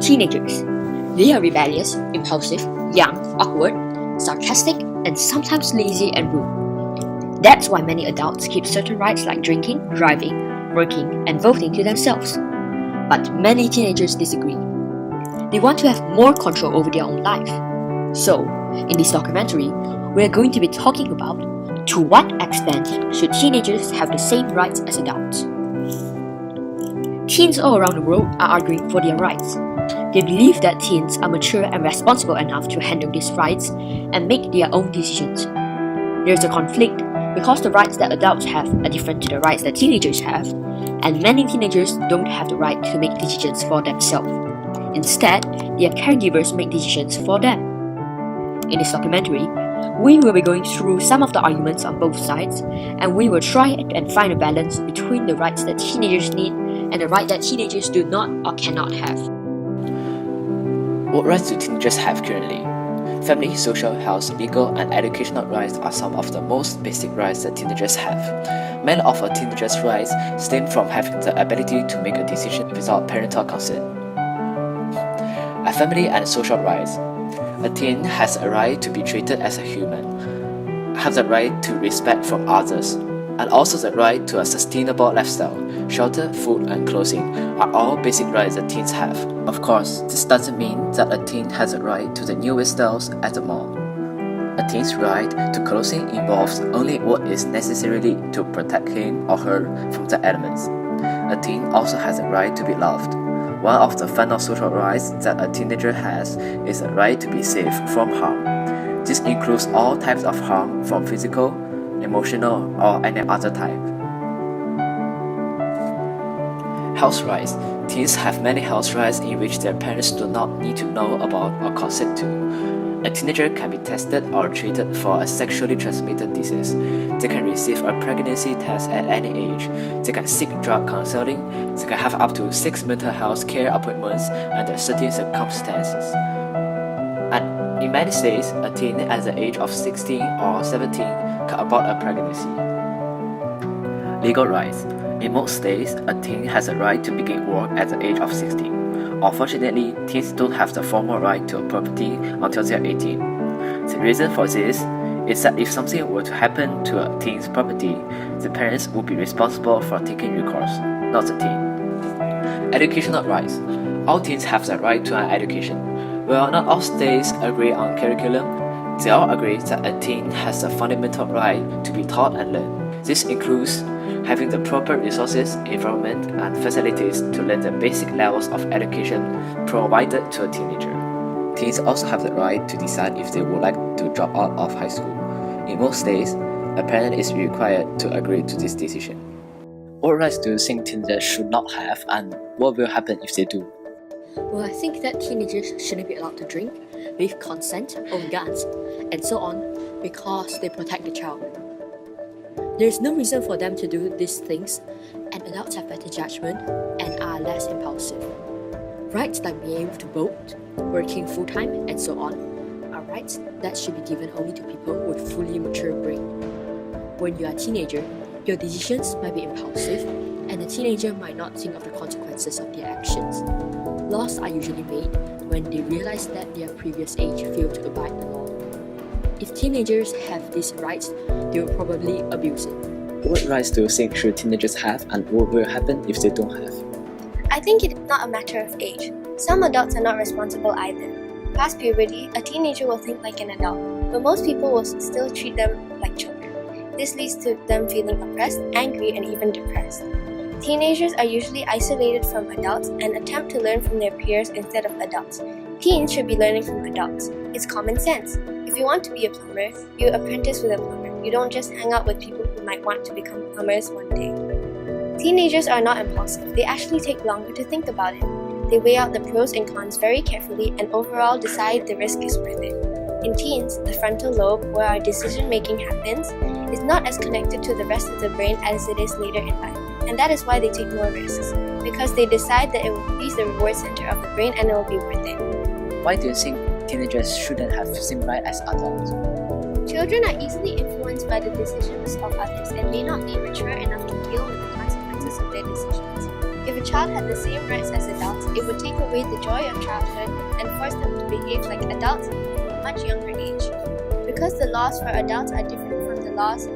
Teenagers. They are rebellious, impulsive, young, awkward, sarcastic, and sometimes lazy and rude. That's why many adults keep certain rights like drinking, driving, working, and voting to themselves. But many teenagers disagree. They want to have more control over their own life. So, in this documentary, we are going to be talking about to what extent should teenagers have the same rights as adults. Teens all around the world are arguing for their rights. They believe that teens are mature and responsible enough to handle these rights and make their own decisions. There's a conflict because the rights that adults have are different to the rights that teenagers have, and many teenagers don't have the right to make decisions for themselves. Instead, their caregivers make decisions for them. In this documentary, we will be going through some of the arguments on both sides, and we will try and find a balance between the rights that teenagers need and the right that teenagers do not or cannot have. What rights do teenagers have currently? Family, social, health, legal, and educational rights are some of the most basic rights that teenagers have. Many of a teenager's rights stem from having the ability to make a decision without parental consent. A family and social rights. A teen has a right to be treated as a human, have the right to respect from others, and also the right to a sustainable lifestyle. Shelter, food, and clothing are all basic rights that teens have. Of course, this doesn't mean that a teen has a right to the newest styles at the mall. A teen's right to clothing involves only what is necessary to protect him or her from the elements. A teen also has a right to be loved. One of the final social rights that a teenager has is the right to be safe from harm. This includes all types of harm from physical, emotional, or any other type. Health rights. Teens have many health rights in which their parents do not need to know about or consent to. A teenager can be tested or treated for a sexually transmitted disease. They can receive a pregnancy test at any age. They can seek drug counseling. They can have up to 6 mental health care appointments under certain circumstances. And in many states, a teen at the age of 16 or 17 can abort a pregnancy. Legal rights. In most states, a teen has a right to begin work at the age of 16. Unfortunately, teens don't have the formal right to property until they are 18. The reason for this is that if something were to happen to a teen's property, the parents would be responsible for taking recourse, not the teen. Educational rights. All teens have the right to an education. While not all states agree on curriculum, they all agree that a teen has the fundamental right to be taught and learn. This includes having the proper resources, environment, and facilities to learn the basic levels of education provided to a teenager. Teens also have the right to decide if they would like to drop out of high school. In most states, a parent is required to agree to this decision. What rights do you think teenagers should not have, and what will happen if they do? Well, I think that teenagers shouldn't be allowed to drink, with consent, own guns, and so on, because they protect the child. There's no reason for them to do these things, and adults have better judgment and are less impulsive. Rights like being able to vote, working full-time, and so on are rights that should be given only to people with fully mature brain. When you are a teenager, your decisions might be impulsive, and the teenager might not think of the consequences of their actions. Laws are usually made when they realize that their previous age failed to abide the law. If teenagers have these rights, they will probably abuse it. What rights do you think should teenagers have, and what will happen if they don't have? I think it is not a matter of age. Some adults are not responsible either. Past puberty, a teenager will think like an adult, but most people will still treat them like children. This leads to them feeling oppressed, angry, and even depressed. Teenagers are usually isolated from adults and attempt to learn from their peers instead of adults. Teens should be learning from adults. It's common sense. If you want to be a plumber, you apprentice with a plumber. You don't just hang out with people who might want to become plumbers one day. Teenagers are not impulsive. They actually take longer to think about it. They weigh out the pros and cons very carefully and overall decide the risk is worth it. In teens, the frontal lobe, where our decision-making happens, is not as connected to the rest of the brain as it is later in life. And that is why they take more risks, because they decide that it will please the reward center of the brain and it will be worth it. Why do you think teenagers shouldn't have the same right as adults? Children are easily influenced by the decisions of others and may not be mature enough to deal with the consequences of their decisions. If a child had the same rights as adults, it would take away the joy of childhood and force them to behave like adults at a much younger age. Because the laws for adults are different from the laws of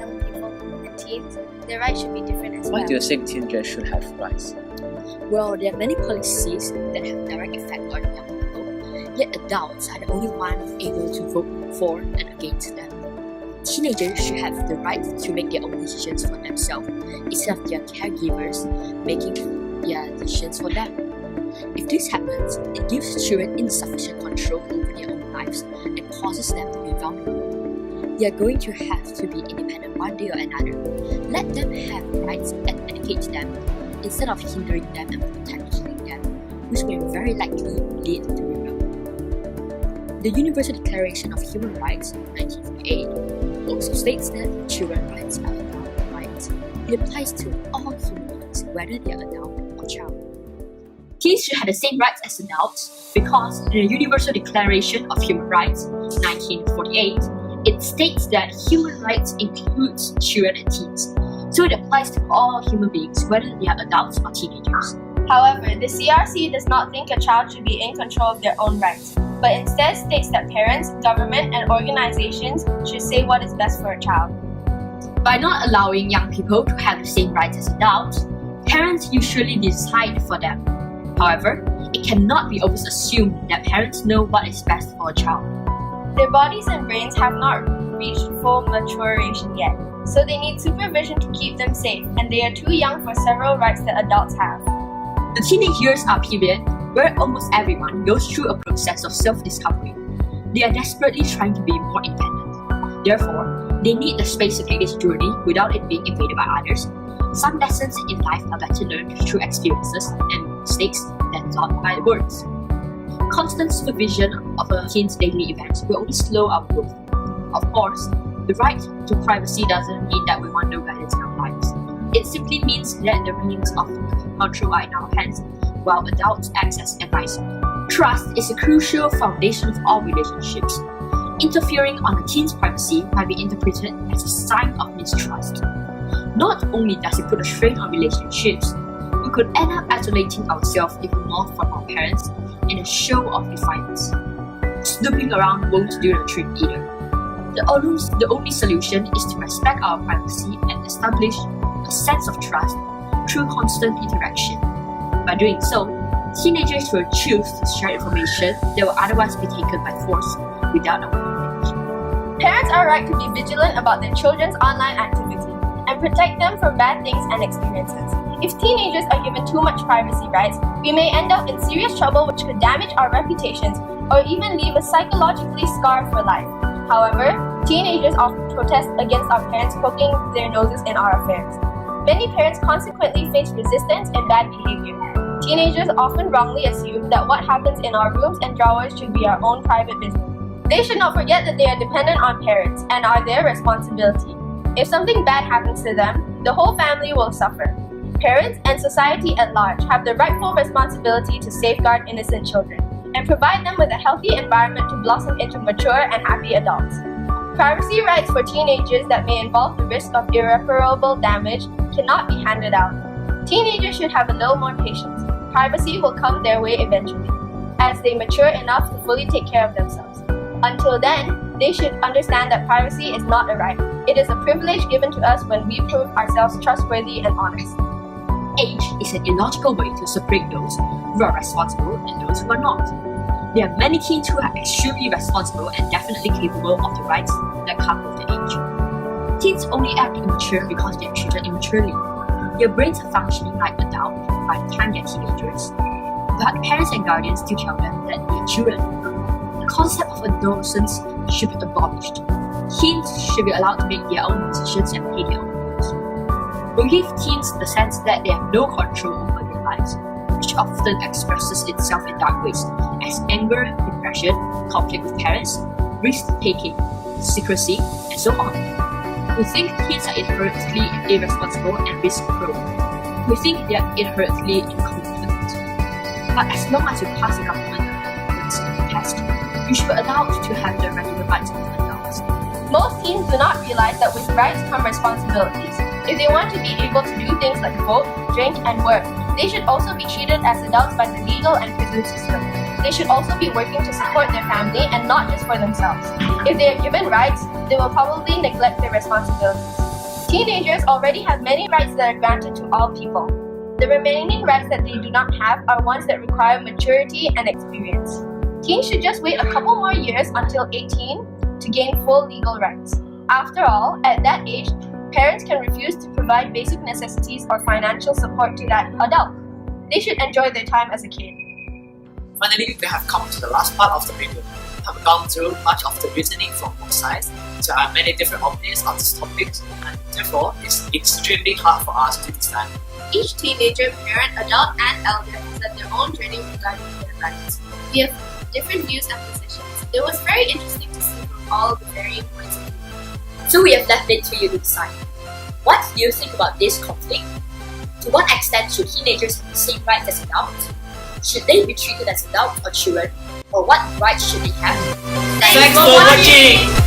young people and teens, their rights should be different as well. Why do you think teenagers should have rights? Well, there are many policies that have direct effect on young people, yet adults are the only ones able to vote for and against them. Teenagers should have the right to make their own decisions for themselves instead of their caregivers making their decisions for them. If this happens, it gives children insufficient control over their own lives and causes them to be vulnerable. They are going to have to be independent one day or another. Let them have rights and educate them instead of hindering them and protecting them, which may very likely lead to rebellion. The Universal Declaration of Human Rights, 1948, also states that children's rights are adult rights. It applies to all human beings, whether they are adult or child. Teens should have the same rights as adults because in the Universal Declaration of Human Rights, 1948, it states that human rights includes children and teens. So it applies to all human beings, whether they are adults or teenagers. However, the CRC does not think a child should be in control of their own rights, but instead states that parents, government, and organizations should say what is best for a child. By not allowing young people to have the same rights as adults, parents usually decide for them. However, it cannot be always assumed that parents know what is best for a child. Their bodies and brains have not reached full maturation yet, so they need supervision to keep them safe, and they are too young for several rights that adults have. The teenage years are a period where almost everyone goes through a process of self-discovery. They are desperately trying to be more independent. Therefore, they need the space to take this journey without it being invaded by others. Some lessons in life are better learned through experiences and mistakes than taught by words. Constant supervision of a teen's daily events will only slow our growth. Of course, the right to privacy doesn't mean that we want no guidance in our lives. It simply means that the reins of control are in our hands, while adults act as advisors. Trust is a crucial foundation of all relationships. Interfering on a teen's privacy might be interpreted as a sign of mistrust. Not only does it put a strain on relationships, we could end up isolating ourselves even more from our parents in a show of defiance. Snooping around won't do the trick either. The only solution is to respect our privacy and establish a sense of trust through constant interaction. By doing so, teenagers will choose to share information that will otherwise be taken by force without our knowledge. Parents are right to be vigilant about their children's online activity and protect them from bad things and experiences. If teenagers are given too much privacy rights, we may end up in serious trouble which could damage our reputations or even leave us psychologically scarred for life. However, teenagers often protest against our parents poking their noses in our affairs. Many parents consequently face resistance and bad behavior. Teenagers often wrongly assume that what happens in our rooms and drawers should be our own private business. They should not forget that they are dependent on parents and are their responsibility. If something bad happens to them, the whole family will suffer. Parents and society at large have the rightful responsibility to safeguard innocent children and provide them with a healthy environment to blossom into mature and happy adults. Privacy rights for teenagers that may involve the risk of irreparable damage cannot be handed out. Teenagers should have a little more patience. Privacy will come their way eventually, as they mature enough to fully take care of themselves. Until then, they should understand that privacy is not a right. It is a privilege given to us when we prove ourselves trustworthy and honest. Age is an illogical way to separate those who are responsible and those who are not. There are many teens who are extremely responsible and definitely capable of the rights that come with the age. Teens only act immature because they are treated immaturely. Their brains are functioning like adults by the time they are teenagers, but parents and guardians still tell them that they are children. The concept of adolescence should be abolished. Teens should be allowed to make their own decisions and pay their own bills. We give teens the sense that they have no control over their lives, which often expresses itself in dark ways, as anger, depression, conflict with parents, risk-taking, secrecy, and so on. We think teens are inherently irresponsible and risk-prone. We think they are inherently incompetent. But as long as you pass a government test, you should be allowed to have the regular rights of adults. Most teens do not realize that with rights come responsibilities. If they want to be able to do things like vote, drink, and work, they should also be treated as adults by the legal and prison system. They should also be working to support their family and not just for themselves. If they are given rights, they will probably neglect their responsibilities. Teenagers already have many rights that are granted to all people. The remaining rights that they do not have are ones that require maturity and experience. Teens should just wait a couple more years until 18 to gain full legal rights. After all, at that age, parents can refuse to provide basic necessities or financial support to that adult. They should enjoy their time as a kid. Finally, we have come to the last part of the video. We have gone through much of the reasoning from both sides. There are many different opinions on this topic, and therefore it's extremely hard for us to decide. Each teenager, parent, adult, and elder has had their own journey regarding their rights. We have different views and positions. It was very interesting to see from all of the varying points of view. So we have left it to you to decide. What do you think about this conflict? To what extent should teenagers have the same rights as adults? Should they be treated as adults or children? Or what rights should they have? Thanks for watching!